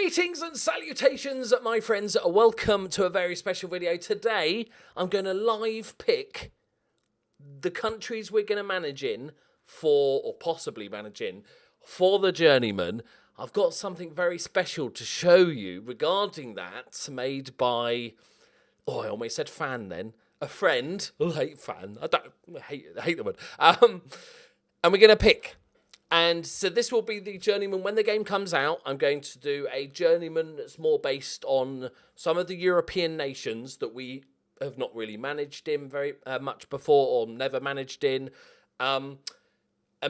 Greetings and salutations, my friends. Welcome to a very special video. Today, I'm going to live pick the countries we're going to manage in for, or possibly manage in, for the Journeyman. I've got something very special to show you regarding that, made by, I almost said fan then, a friend. I hate fan. I hate the word. And we're going to pick. And so this will be the Journeyman. When the game comes out, I'm going to do a Journeyman that's more based on some of the European nations that we have not really managed in very much before, or never managed in. And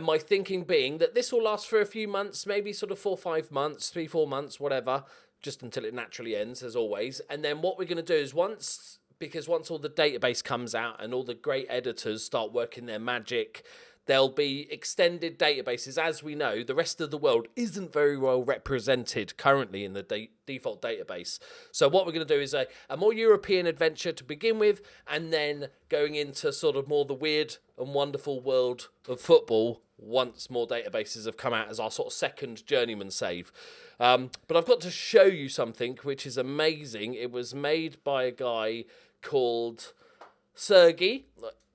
my thinking being that this will last for a few months, maybe sort of 4 or 5 months, 3-4 months, whatever, just until it naturally ends, as always. And then what we're going to do is once all the database comes out and all the great editors start working their magic, there'll be extended databases. As we know, the rest of the world isn't very well represented currently in the default database. So what we're going to do is a more European adventure to begin with, and then going into sort of more the weird and wonderful world of football once more databases have come out as our sort of second Journeyman save. But I've got to show you something which is amazing. It was made by a guy called Sergi.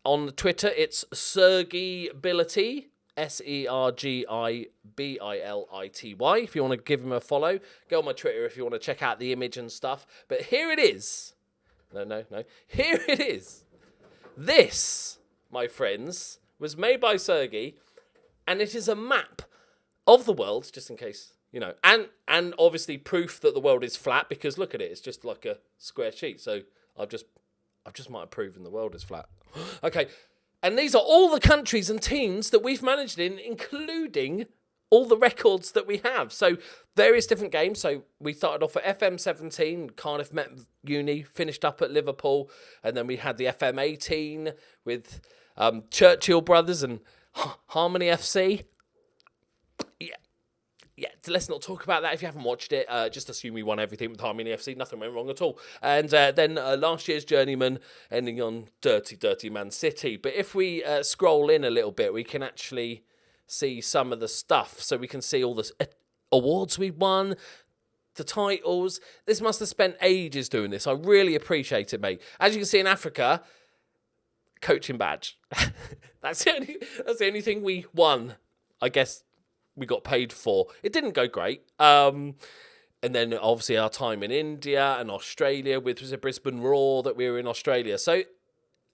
On Twitter, it's Sergibility, Sergibility. If you want to give him a follow, go on my Twitter if you want to check out the image and stuff. But here it is. No. Here it is. This, my friends, was made by Sergi, and it is a map of the world, just in case, you know, and obviously proof that the world is flat, because look at it, it's just like a square sheet. So I've just might have proven the world is flat. Okay, and these are all the countries and teams that we've managed in, including all the records that we have. So various different games. So we started off at FM17, Cardiff Met Uni, finished up at Liverpool, and then we had the FM18 with Churchill Brothers and Harmony FC. Yeah, let's not talk about that. If you haven't watched it, just assume we won everything with Harmony FC. Nothing went wrong at all. And then last year's Journeyman ending on Dirty Man City. But if we scroll in a little bit, we can actually see some of the stuff. So we can see all the awards we won, the titles. This must have spent ages doing this. I really appreciate it, mate. As you can see in Africa, coaching badge. That's the only thing we won, I guess. We got paid for. It didn't go great. And then obviously our time in India and Australia with the Brisbane Roar that we were in Australia. So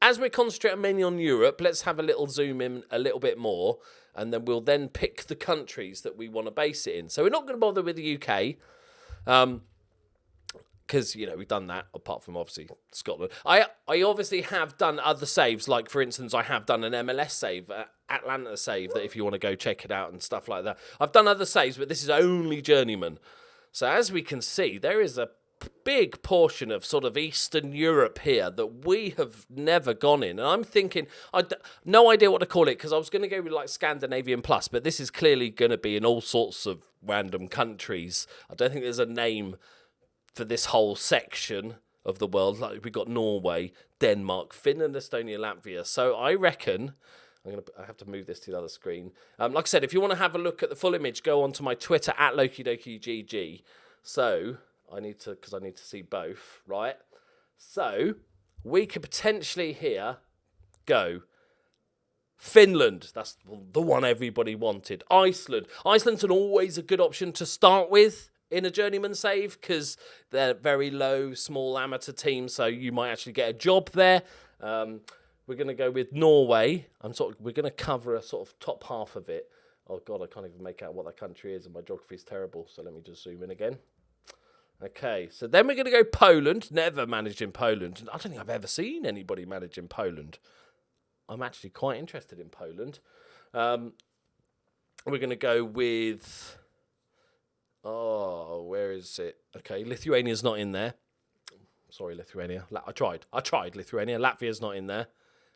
as we're concentrating mainly on Europe, let's have a little zoom in a little bit more, and then we'll then pick the countries that we want to base it in. So we're not going to bother with the UK, because, you know, we've done that, apart from obviously Scotland. I obviously have done other saves, like, for instance, I have done an MLS save, Atlanta save, that if you want to go check it out and stuff like that. I've done other saves, but this is only Journeyman. So as we can see, there is a big portion of sort of Eastern Europe here that we have never gone in. And I'm thinking, no idea what to call it, because I was going to go with like Scandinavian Plus, but this is clearly going to be in all sorts of random countries. I don't think there's a name for this whole section of the world. Like, we got Norway, Denmark, Finland, Estonia, Latvia. So I reckon I have to move this to the other screen. Like I said, if you want to have a look at the full image, go onto my Twitter at LokiDokiGG. So I need to see both, right? So we could potentially here go Finland. That's the one everybody wanted. Iceland. Iceland's always a good option to start with in a Journeyman save, because they're very low, small amateur team, so you might actually get a job there. We're going to go with Norway. We're going to cover a sort of top half of it. Oh, God, I can't even make out what that country is, and my geography is terrible, so let me just zoom in again. Okay, so then we're going to go Poland. Never managed in Poland. I don't think I've ever seen anybody manage in Poland. I'm actually quite interested in Poland. We're going to go with... Oh, where is it? Okay, Lithuania's not in there. Sorry, Lithuania. I tried Lithuania. Latvia's not in there.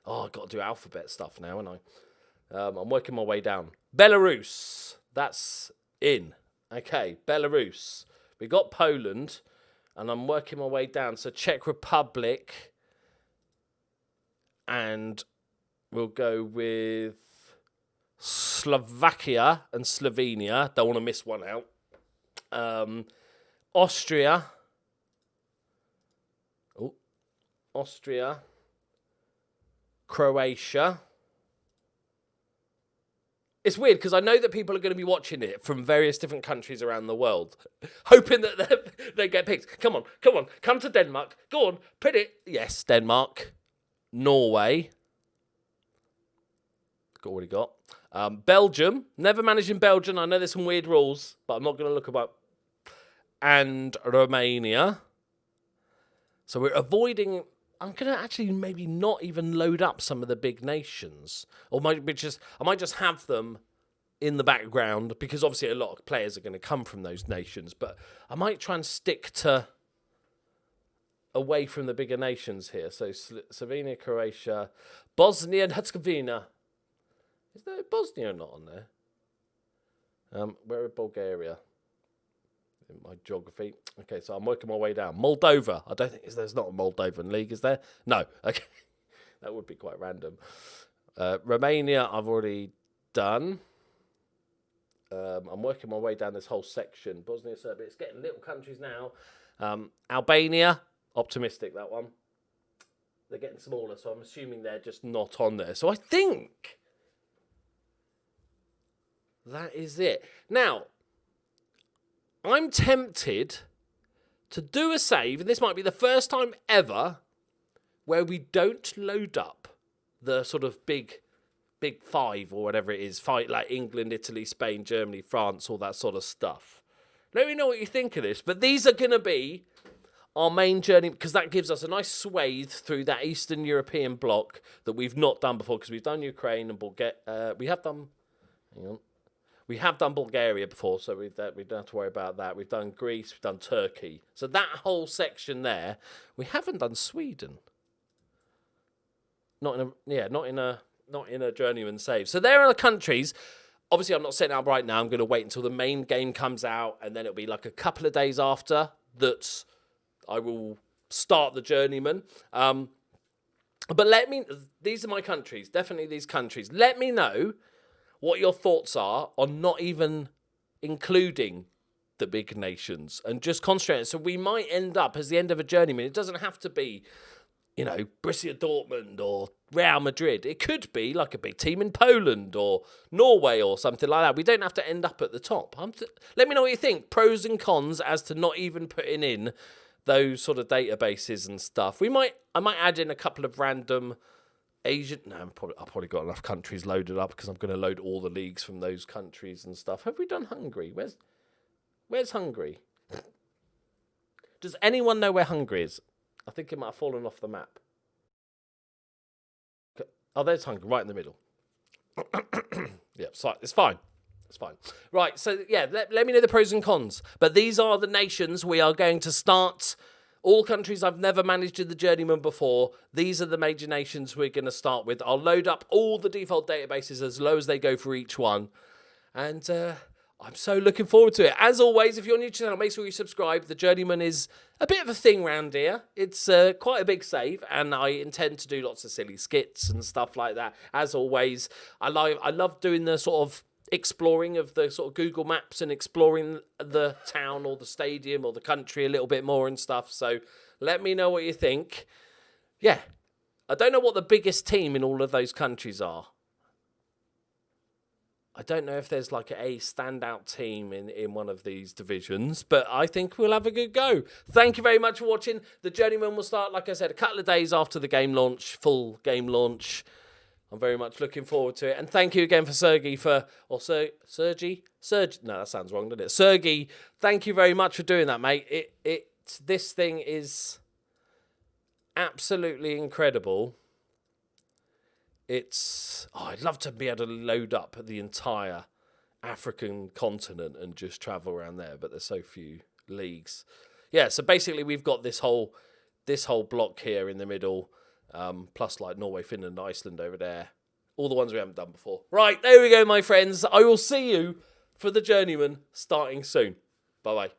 Oh, I've got to do alphabet stuff now, haven't I? I'm working my way down. Belarus. That's in. Okay, Belarus. We got Poland, and I'm working my way down. So Czech Republic, and we'll go with Slovakia and Slovenia. Don't want to miss one out. Austria. Croatia. It's weird because I know that people are going to be watching it from various different countries around the world, hoping that they get picked. Come on, come to Denmark. Go on, put it. Yes, Denmark. Norway. Already got. Belgium. Never managed in Belgium. I know there's some weird rules, but I'm not going to look about. And Romania. So we're avoiding. I'm going to actually maybe not even load up some of the big nations. Or I might just have them in the background because obviously a lot of players are going to come from those nations. But I might try and stick to away from the bigger nations here. So Slovenia, Croatia, Bosnia and Herzegovina. Is there Bosnia not on there? Where is Bulgaria? In my geography. Okay, so I'm working my way down. Moldova. I don't think there's not a Moldovan league, is there? No. Okay. That would be quite random. Romania, I've already done. I'm working my way down this whole section. Bosnia, Serbia. It's getting little countries now. Albania. Optimistic, that one. They're getting smaller, so I'm assuming they're just not on there. So I think that is it. Now, I'm tempted to do a save, and this might be the first time ever where we don't load up the sort of big five or whatever it is, fight like England, Italy, Spain, Germany, France, all that sort of stuff. Let me know what you think of this, but these are going to be our main journey because that gives us a nice swathe through that Eastern European bloc that we've not done before because we've done Ukraine and Bulgaria. We have done Bulgaria before, so we don't have to worry about that. We've done Greece, we've done Turkey. So that whole section there, we haven't done Sweden. Not in a journeyman save. So there are the countries. Obviously, I'm not setting up right now. I'm going to wait until the main game comes out, and then it'll be like a couple of days after that I will start the journeyman. But these are my countries. Definitely these countries. Let me know what your thoughts are on not even including the big nations and just concentrating. So we might end up as the end of a journeyman. It doesn't have to be, Borussia Dortmund or Real Madrid. It could be like a big team in Poland or Norway or something like that. We don't have to end up at the top. Let me know what you think. Pros and cons as to not even putting in those sort of databases and stuff. I might add in a couple of random Asian. No, I've probably got enough countries loaded up because I'm going to load all the leagues from those countries and stuff. Have we done Hungary? Where's Hungary? Does anyone know where Hungary is? I think it might have fallen off the map. Oh, there's Hungary, right in the middle. Yeah, so it's fine. It's fine. Right, so yeah, let me know the pros and cons. But these are the nations we are going to start. All countries I've never managed in the Journeyman before. These are the major nations we're going to start with. I'll load up all the default databases as low as they go for each one. And I'm so looking forward to it. As always, if you're new to the channel, make sure you subscribe. The Journeyman is a bit of a thing round here. It's quite a big save, and I intend to do lots of silly skits and stuff like that. As always, I love doing the sort of exploring of the sort of Google Maps and exploring the town or the stadium or the country a little bit more and stuff. So let me know what you think. Yeah, I don't know what the biggest team in all of those countries are. I don't know if there's like a standout team in one of these divisions, but I think we'll have a good go. Thank you very much for watching. The Journeyman will start, like I said, a couple of days after the game launch, full game launch. I'm very much looking forward to it. And thank you again for Sergey Sergey? No, that sounds wrong, doesn't it? Sergey, thank you very much for doing that, mate. This thing is absolutely incredible. I'd love to be able to load up the entire African continent and just travel around there, but there's so few leagues. Yeah, so basically we've got this whole block here in the middle, plus like Norway, Finland, Iceland over there. All the ones we haven't done before. Right, there we go, my friends. I will see you for the Journeyman starting soon. Bye-bye.